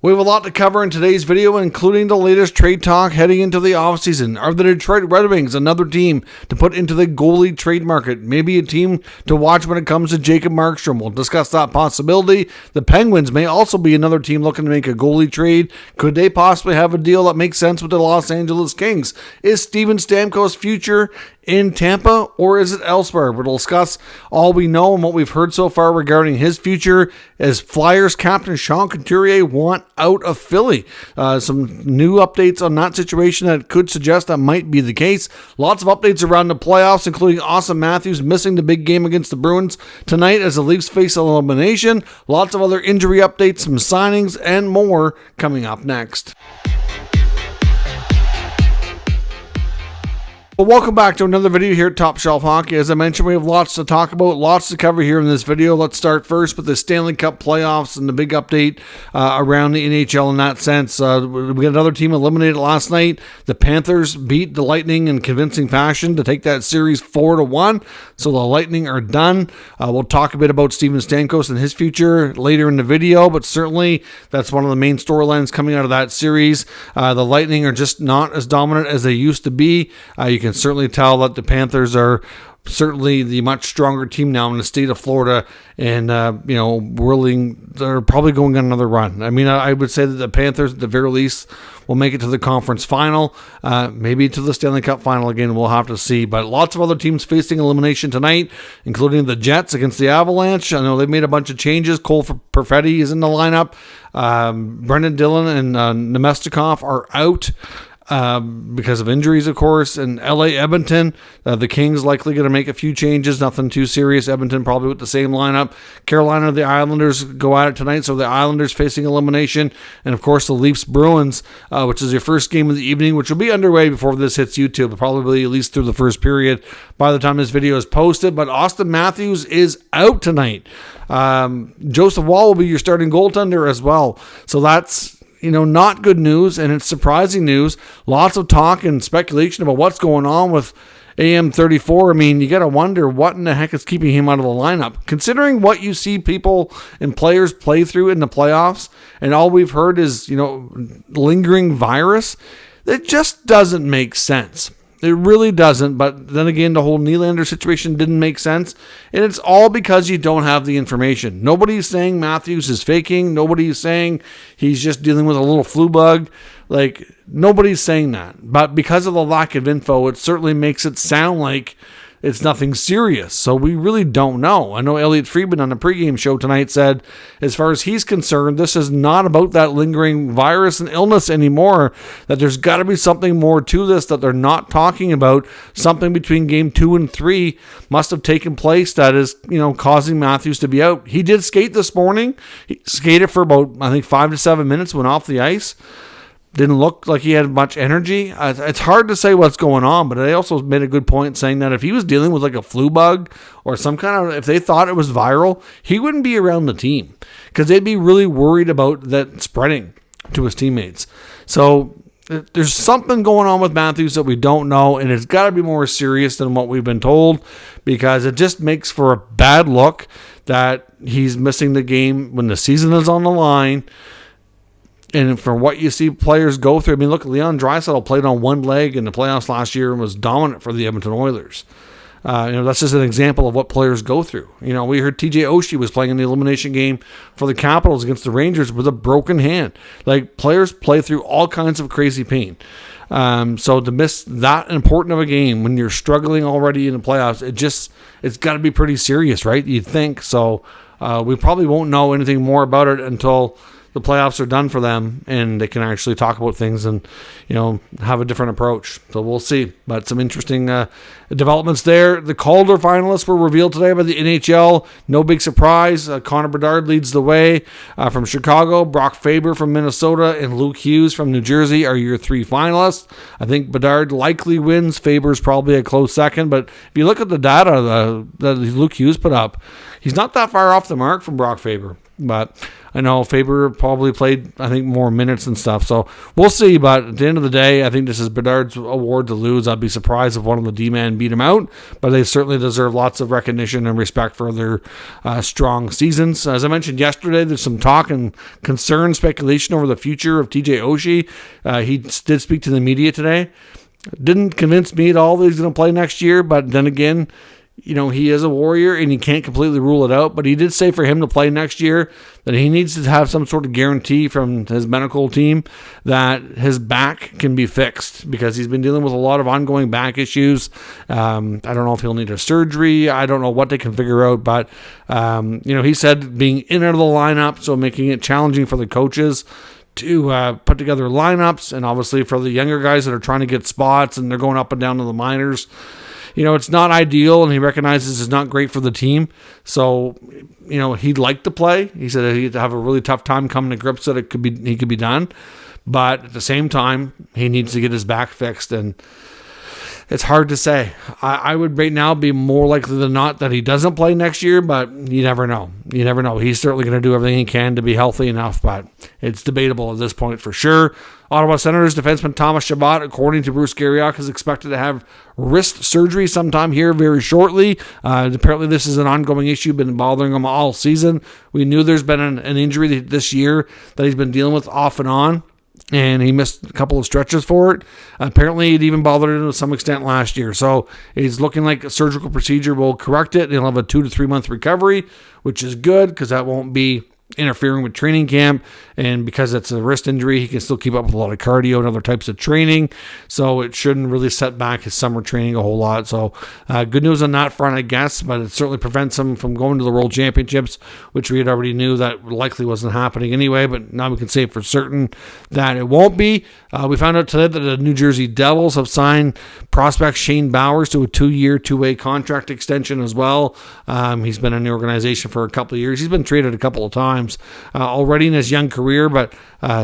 We have a lot to cover in today's video, including the latest trade talk heading into the offseason. Are the Detroit Red Wings another team to put into the goalie trade market? Maybe a team to watch when it comes to Jacob Markstrom. We'll discuss that possibility. The Penguins may also be another team looking to make a goalie trade. Could they possibly have a deal that makes sense with the Los Angeles Kings? Is Steven Stamkos' future in Tampa, or is it elsewhere? We'll discuss all we know and what we've heard so far regarding his future as Flyers captain Sean Couturier want out of Philly. Some new updates on that situation that could suggest that might be the case. Lots of updates around the playoffs, including Austin Matthews missing the big game against the Bruins tonight as the Leafs face elimination. Lots of other injury updates, some signings, and more coming up next. Well, welcome back to another video here at Top Shelf Hockey. As I mentioned, we have lots to talk about, lots to cover here in this video. Let's start first with the Stanley Cup playoffs and the big update around the NHL in that sense. We got another team eliminated last night. The Panthers beat the Lightning in convincing fashion to take that series 4-1. So the Lightning are done. We'll talk a bit about Steven Stamkos and his future later in the video, but certainly that's one of the main storylines coming out of that series. The Lightning are just not as dominant as they used to be. You can certainly tell that the Panthers are certainly the much stronger team now in the state of Florida, and they're probably going on another run. I mean, I would say that the Panthers at the very least will make it to the conference final, maybe to the Stanley Cup final again. We'll have to see, but lots of other teams facing elimination tonight, including the Jets against the Avalanche. I know they've made a bunch of changes. Cole Perfetti is in the lineup. Brendan Dillon and Nemestikov are out because of injuries, of course. And LA Edmonton, the Kings likely going to make a few changes, nothing too serious. Edmonton probably with the same lineup. Carolina, the Islanders go at it tonight, so the Islanders facing elimination. And of course the Leafs Bruins, which is your first game of the evening, which will be underway before this hits YouTube, probably at least through the first period by the time this video is posted. But Austin Matthews is out tonight. Joseph Woll will be your starting goaltender as well, so that's not good news, and it's surprising news. Lots of talk and speculation about what's going on with AM34. I mean, you got to wonder what in the heck is keeping him out of the lineup, considering what you see people and players play through in the playoffs, and all we've heard is, lingering virus. It just doesn't make sense. It really doesn't, but then again, the whole Nylander situation didn't make sense, and it's all because you don't have the information. Nobody's saying Matthews is faking. Nobody's saying he's just dealing with a little flu bug. Nobody's saying that, but because of the lack of info, it certainly makes it sound like it's nothing serious. So we really don't know. I know Elliot Friedman on the pregame show tonight said, as far as he's concerned, this is not about that lingering virus and illness anymore, that there's got to be something more to this that they're not talking about. Something between game 2 and 3 must have taken place that is, causing Matthews to be out. He did skate this morning. He skated for about, 5 to 7 minutes, went off the ice. Didn't look like he had much energy. It's hard to say what's going on, but they also made a good point saying that if he was dealing with a flu bug or some kind of, if they thought it was viral, he wouldn't be around the team because they'd be really worried about that spreading to his teammates. So there's something going on with Matthews that we don't know, and it's got to be more serious than what we've been told, because it just makes for a bad look that he's missing the game when the season is on the line. And for what you see players go through, look, Leon Draisaitl played on one leg in the playoffs last year and was dominant for the Edmonton Oilers. That's just an example of what players go through. We heard TJ Oshie was playing in the elimination game for the Capitals against the Rangers with a broken hand. Players play through all kinds of crazy pain. So to miss that important of a game when you're struggling already in the playoffs, it's got to be pretty serious, right? You'd think. So we probably won't know anything more about it until the playoffs are done for them and they can actually talk about things and, have a different approach. So we'll see. But some interesting developments there. The Calder finalists were revealed today by the NHL. No big surprise. Connor Bedard leads the way from Chicago. Brock Faber from Minnesota and Luke Hughes from New Jersey are your 3 finalists. I think Bedard likely wins. Faber's probably a close second. But if you look at the data that Luke Hughes put up, he's not that far off the mark from Brock Faber. But I know Faber probably played, I think, more minutes and stuff. So we'll see. But at the end of the day, I think this is Bedard's award to lose. I'd be surprised if one of the D-men beat him out. But they certainly deserve lots of recognition and respect for their strong seasons. As I mentioned yesterday, there's some talk and concern, speculation over the future of TJ Oshie. He did speak to the media today. Didn't convince me at all that he's going to play next year, but then again, he is a Warrior and he can't completely rule it out. But he did say for him to play next year that he needs to have some sort of guarantee from his medical team that his back can be fixed, because he's been dealing with a lot of ongoing back issues. I don't know if he'll need a surgery. I don't know what they can figure out, but he said being in and out of the lineup, so making it challenging for the coaches to put together lineups, and obviously for the younger guys that are trying to get spots and they're going up and down to the minors. It's not ideal, and he recognizes it's not great for the team. So, he'd like to play. He said he'd have a really tough time coming to grips that he could be done. But at the same time, he needs to get his back fixed, and it's hard to say. I would right now be more likely than not that he doesn't play next year, but you never know. He's certainly going to do everything he can to be healthy enough, but it's debatable at this point for sure. Ottawa Senators defenseman Thomas Chabot, according to Bruce Garriock, is expected to have wrist surgery sometime here very shortly. Apparently this is an ongoing issue, been bothering him all season. We knew there's been an injury this year that he's been dealing with off and on, and he missed a couple of stretches for it. Apparently it even bothered him to some extent last year. So it's looking like a surgical procedure will correct it. He'll have a 2 to 3 month recovery, which is good because that won't be interfering with training camp, and because it's a wrist injury, he can still keep up with a lot of cardio and other types of training, so it shouldn't really set back his summer training a whole lot. So good news on that front, I guess, but it certainly prevents him from going to the World Championships, which we had already knew that likely wasn't happening anyway, but now we can say for certain that it won't be. We found out today that the New Jersey Devils have signed prospect Shane Bowers to a 2-year, 2-way contract extension as well. He's been in the organization for a couple of years. He's been traded a couple of times already in his young career, but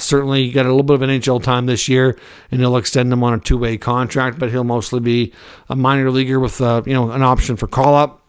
certainly he got a little bit of NHL time this year, and they'll extend him on a 2-way contract, but he'll mostly be a minor leaguer with an option for call-up.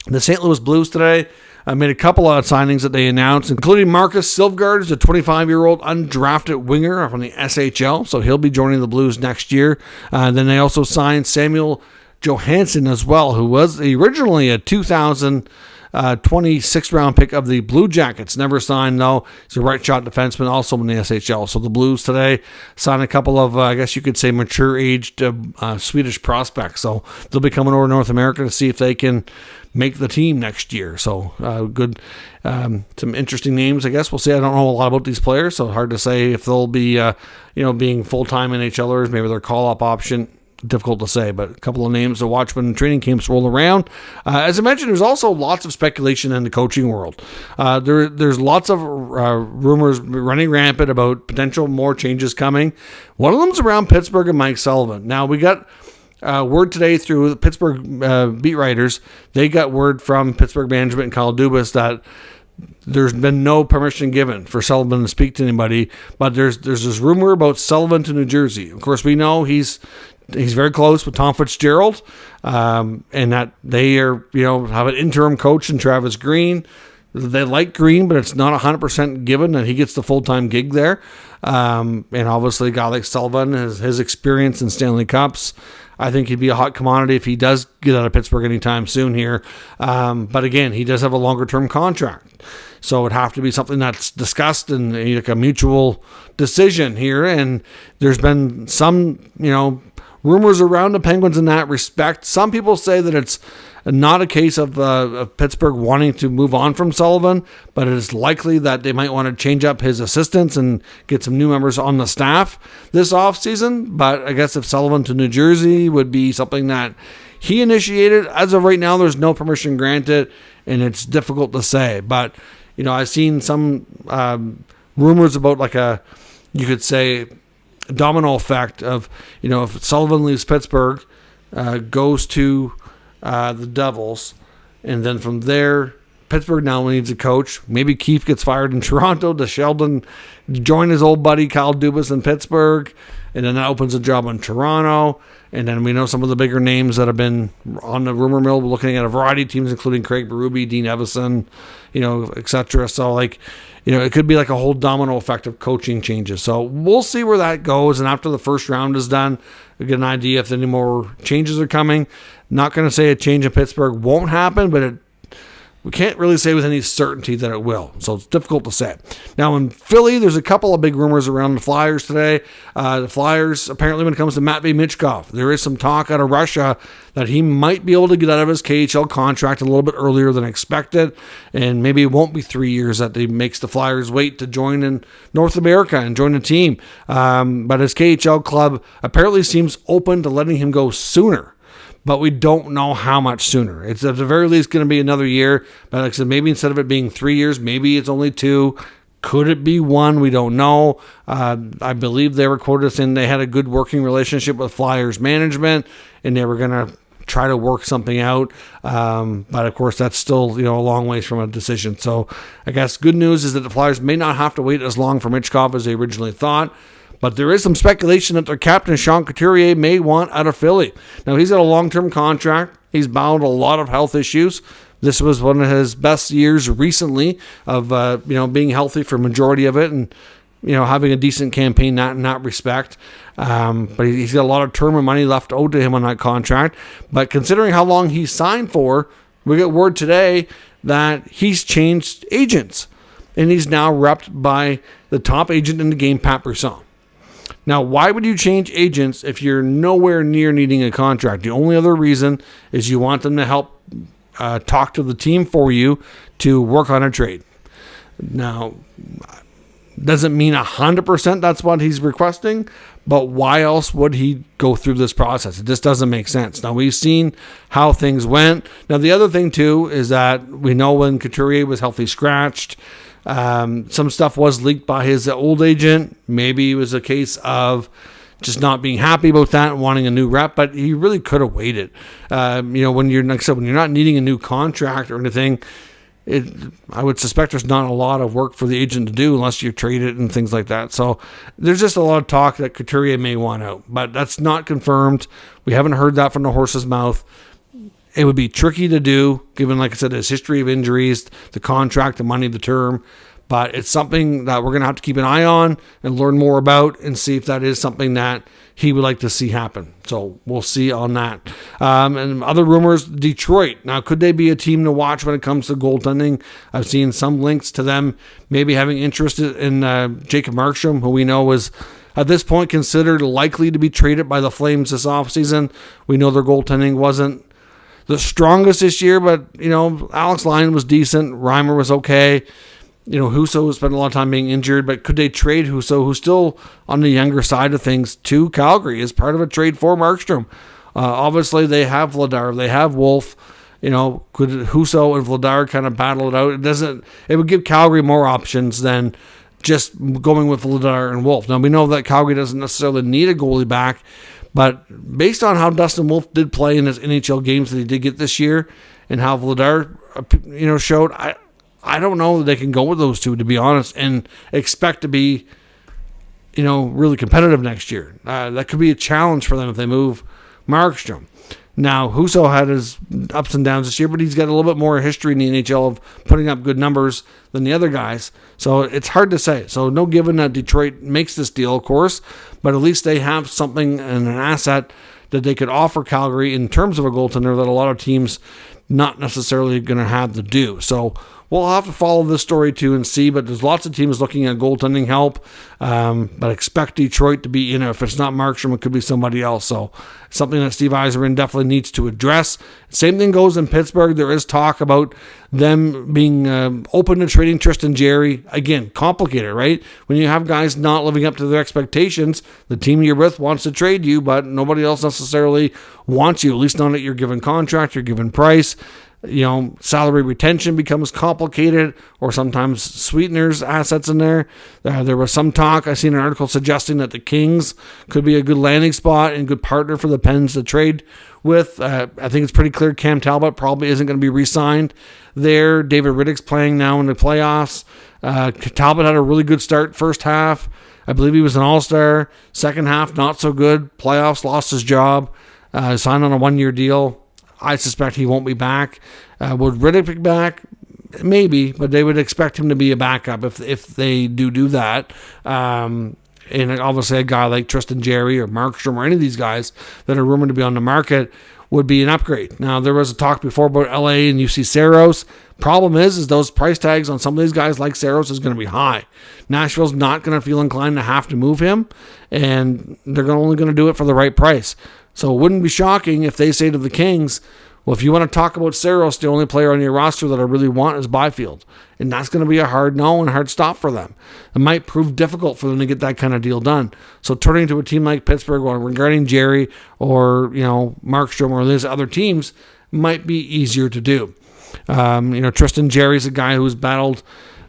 The St. Louis Blues today made a couple of signings that they announced, including Marcus Silfgaard, who's a 25-year-old undrafted winger from the SHL, so he'll be joining the Blues next year. Then they also signed Samuel Johansson as well, who was originally a 2026 round pick of the Blue Jackets. Never signed, though. He's a right-shot defenseman, also in the SHL. So the Blues today signed a couple of, I guess you could say, mature-aged Swedish prospects. So they'll be coming over to North America to see if they can make the team next year. So good, some interesting names, I guess. We'll see. I don't know a lot about these players, so hard to say if they'll be, being full-time NHLers. Maybe their call-up option. Difficult to say, but a couple of names to watch when training camps roll around. As I mentioned, there's also lots of speculation in the coaching world. There's lots of rumors running rampant about potential more changes coming. One of them's around Pittsburgh and Mike Sullivan. Now, we got word today through the Pittsburgh beat writers. They got word from Pittsburgh management and Kyle Dubas that there's been no permission given for Sullivan to speak to anybody, but there's this rumor about Sullivan to New Jersey. Of course, we know he's very close with Tom Fitzgerald, and that they are, have an interim coach in Travis Green. They like Green, but it's not 100% given that he gets the full-time gig there. And obviously, a guy like Sullivan, his experience in Stanley Cups, I think he'd be a hot commodity if he does get out of Pittsburgh anytime soon here. But again, he does have a longer-term contract. So it would have to be something that's discussed and like a mutual decision here. And there's been some, rumors around the Penguins in that respect. Some people say that it's not a case of Pittsburgh wanting to move on from Sullivan, but it is likely that they might want to change up his assistants and get some new members on the staff this offseason. But I guess if Sullivan to New Jersey would be something that he initiated. As of right now, there's no permission granted, and it's difficult to say. But, I've seen some rumors about you could say, domino effect of, if Sullivan leaves Pittsburgh, goes to the Devils, and then from there, Pittsburgh now needs a coach. Maybe Keefe gets fired in Toronto, to Sheldon join his old buddy Kyle Dubas in Pittsburgh, and then that opens a job in Toronto. And then we know some of the bigger names that have been on the rumor mill. We're looking at a variety of teams, including Craig Berube, Dean Evison, etc. So, it could be like a whole domino effect of coaching changes. So we'll see where that goes. And after the first round is done, we get an idea if any more changes are coming. Not going to say a change in Pittsburgh won't happen, but we can't really say with any certainty that it will. So it's difficult to say. Now in Philly, there's a couple of big rumors around the Flyers today. The Flyers, apparently when it comes to Matvei Michkov, there is some talk out of Russia that he might be able to get out of his KHL contract a little bit earlier than expected. And maybe it won't be 3 years that he makes the Flyers wait to join in North America and join the team. But his KHL club apparently seems open to letting him go sooner. But we don't know how much sooner. It's at the very least going to be another year. But like I said, maybe instead of it being 3 years, maybe it's only 2. Could it be 1? We don't know. I believe they were quoted saying they had a good working relationship with Flyers management, and they were going to try to work something out. But of course, that's still a long ways from a decision. So I guess good news is that the Flyers may not have to wait as long for Michkov as they originally thought. But there is some speculation that their captain, Sean Couturier, may want out of Philly. Now, he's got a long-term contract. He's battled a lot of health issues. This was one of his best years recently of, being healthy for a majority of it and, having a decent campaign in that respect. But he's got a lot of term and money left owed to him on that contract. But considering how long he's signed for, we got word today that he's changed agents. And he's now repped by the top agent in the game, Pat Brisson. Now, why would you change agents if you're nowhere near needing a contract? The only other reason is you want them to help talk to the team for you to work on a trade. Now, doesn't mean 100% that's what he's requesting, but why else would he go through this process? It just doesn't make sense. Now, we've seen how things went. Now, the other thing, too, is that we know when Couturier was healthy scratched, some stuff was leaked by his old agent. Maybe it was a case of just not being happy about that and wanting a new rep, but he really could have waited. When you're, like I said, when you're not needing a new contract or anything, I would suspect there's not a lot of work for the agent to do unless you trade it and things like that. So there's just a lot of talk that Couturier may want out, but that's not confirmed. We haven't heard that from the horse's mouth. It would be tricky to do, given, like I said, his history of injuries, the contract, the money, the term. But it's something that we're going to have to keep an eye on and learn more about and see if that is something that he would like to see happen. So we'll see on that. And other rumors, Detroit. Now, could they be a team to watch when it comes to goaltending? I've seen some links to them maybe having interest in Jacob Markstrom, who we know was at this point considered likely to be traded by the Flames this offseason. We know their goaltending wasn't the strongest this year, but, Alex Lyon was decent. Reimer was okay. Husso spent a lot of time being injured, but could they trade Husso, who's still on the younger side of things, to Calgary as part of a trade for Markstrom? Obviously, they have Vladar. They have Wolf. Could Husso and Vladar kind of battle it out? It would give Calgary more options than just going with Vladar and Wolf. Now, we know that Calgary doesn't necessarily need a goalie back, but based on how Dustin Wolf did play in his NHL games that he did get this year and how Vladar, showed, I don't know that they can go with those two, to be honest, and expect to be, really competitive next year. That could be a challenge for them if they move Markstrom. Now, Husso had his ups and downs this year, but he's got a little bit more history in the NHL of putting up good numbers than the other guys. So it's hard to say. So no given that Detroit makes this deal, of course, but at least they have something and an asset that they could offer Calgary in terms of a goaltender that a lot of teams not necessarily going to have to do. So we'll have to follow this story too and see, but there's lots of teams looking at goaltending help, but expect Detroit to be in it. If it's not Markstrom, it could be somebody else. So something that Steve Yzerman definitely needs to address. Same thing goes in Pittsburgh. There is talk about them being open to trading Tristan Jarry. Again, complicated, right? When you have guys not living up to their expectations, the team you're with wants to trade you, but nobody else necessarily wants you, at least not at your given contract, your given price. Salary retention becomes complicated, or sometimes sweeteners, assets in there. There was some talk. I seen an article suggesting that the Kings could be a good landing spot and good partner for the Pens to trade with. I think it's pretty clear Cam Talbot probably isn't going to be re-signed there. David Riddick's playing now in the playoffs. Talbot had a really good start first half. I believe he was an all-star. Second half, not so good. Playoffs, lost his job. Signed on a one-year deal. I suspect he won't be back. Would Riddick be back? maybe, but they would expect him to be a backup if they do that. And obviously a guy like Tristan Jarry or Markstrom or any of these guys that are rumored to be on the market would be an upgrade. Now, there was a talk before about LA and UC Saros. Problem is those price tags on some of these guys like Saros is going to be high. Nashville's not going to feel inclined to have to move him, and they're only going to do it for the right price. So it wouldn't be shocking if they say to the Kings, well, if you want to talk about Saros, the only player on your roster that I really want is Byfield. And that's going to be a hard no and hard stop for them. It might prove difficult for them to get that kind of deal done. So turning to a team like Pittsburgh or regarding Jerry or, Markstrom or these other teams might be easier to do. Tristan Jarry's a guy who's battled,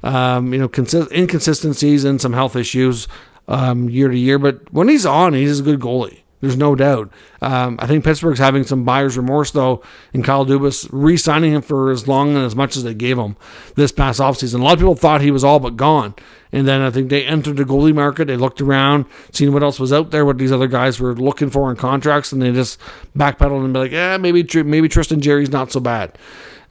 inconsistencies and some health issues year to year. But when he's on, he's a good goalie. There's no doubt. I think Pittsburgh's having some buyer's remorse, though, in Kyle Dubas, re-signing him for as long and as much as they gave him this past offseason. A lot of people thought he was all but gone. And then I think they entered the goalie market. They looked around, seen what else was out there, what these other guys were looking for in contracts, and they just backpedaled and be like, maybe Tristan Jarry's not so bad.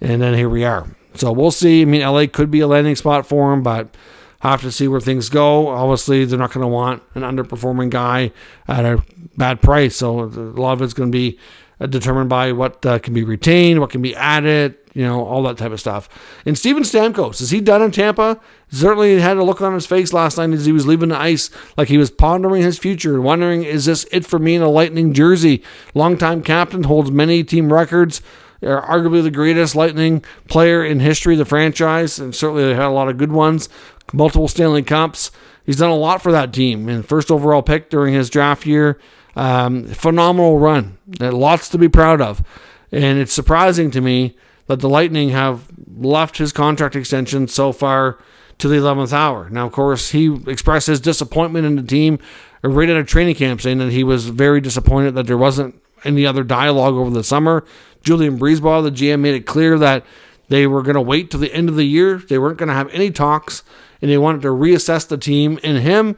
And then here we are. So we'll see. I mean, LA could be a landing spot for him, but have to see where things go. Obviously, they're not going to want an underperforming guy at a bad price. So a lot of it's going to be determined by what can be retained, what can be added, all that type of stuff. And Steven Stamkos, is he done in Tampa? Certainly had a look on his face last night as he was leaving the ice, like he was pondering his future and wondering, is this it for me in a Lightning jersey? Longtime captain, holds many team records, arguably the greatest Lightning player in history of the franchise, and certainly they had a lot of good ones. Multiple Stanley Cups. He's done a lot for that team. And first overall pick during his draft year. Phenomenal run. Lots to be proud of. And it's surprising to me that the Lightning have left his contract extension so far to the 11th hour. Now, of course, he expressed his disappointment in the team right at a training camp, saying that he was very disappointed that there wasn't any other dialogue over the summer. Julian Breezeball, the GM, made it clear that they were going to wait till the end of the year. They weren't going to have any talks, and they wanted to reassess the team and him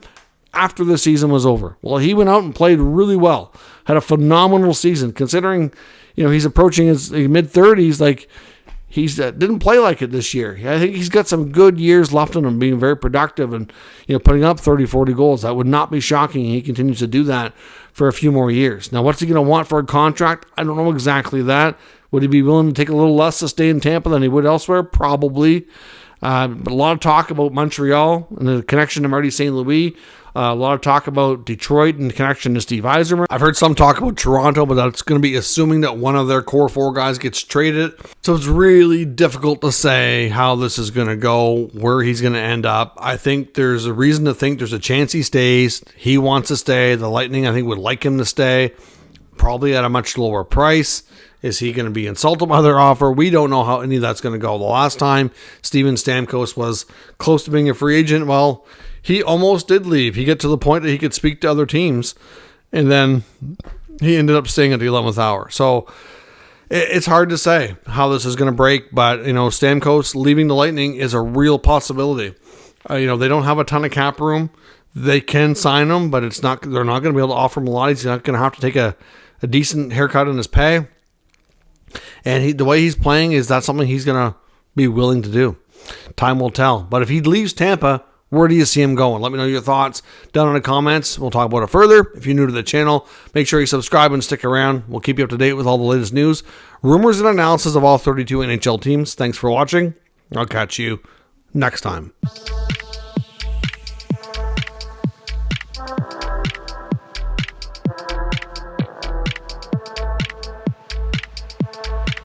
after the season was over. Well, he went out and played really well. Had a phenomenal season, considering, he's approaching his mid-30s. Like, he's didn't play like it this year. I think he's got some good years left in him, being very productive and, putting up 30, 40 goals. That would not be shocking. He continues to do that for a few more years. Now, what's he going to want for a contract? I don't know exactly that. Would he be willing to take a little less to stay in Tampa than he would elsewhere? Probably. But a lot of talk about Montreal and the connection to Marty St. Louis. A lot of talk about Detroit and the connection to Steve Yzerman. I've heard some talk about Toronto, but that's going to be assuming that one of their core four guys gets traded. So it's really difficult to say how this is going to go, where he's going to end up. I think there's a reason to think there's a chance he stays. He wants to stay. The Lightning, I think, would like him to stay, probably at a much lower price. Is he going to be insulted by their offer? We don't know how any of that's going to go. The last time Steven Stamkos was close to being a free agent, well, he almost did leave. He got to the point that he could speak to other teams, and then he ended up staying at the 11th hour. So it's hard to say how this is going to break, but Stamkos leaving the Lightning is a real possibility. They don't have a ton of cap room. They can sign him, but they're not going to be able to offer him a lot. He's not going to have to take a decent haircut in his pay. And the way he's playing, is that something he's going to be willing to do? Time will tell. But if he leaves Tampa, where do you see him going? Let me know your thoughts down in the comments. We'll talk about it further. If you're new to the channel, make sure you subscribe and stick around. We'll keep you up to date with all the latest news, rumors, and analysis of all 32 NHL teams. Thanks for watching. I'll catch you next time.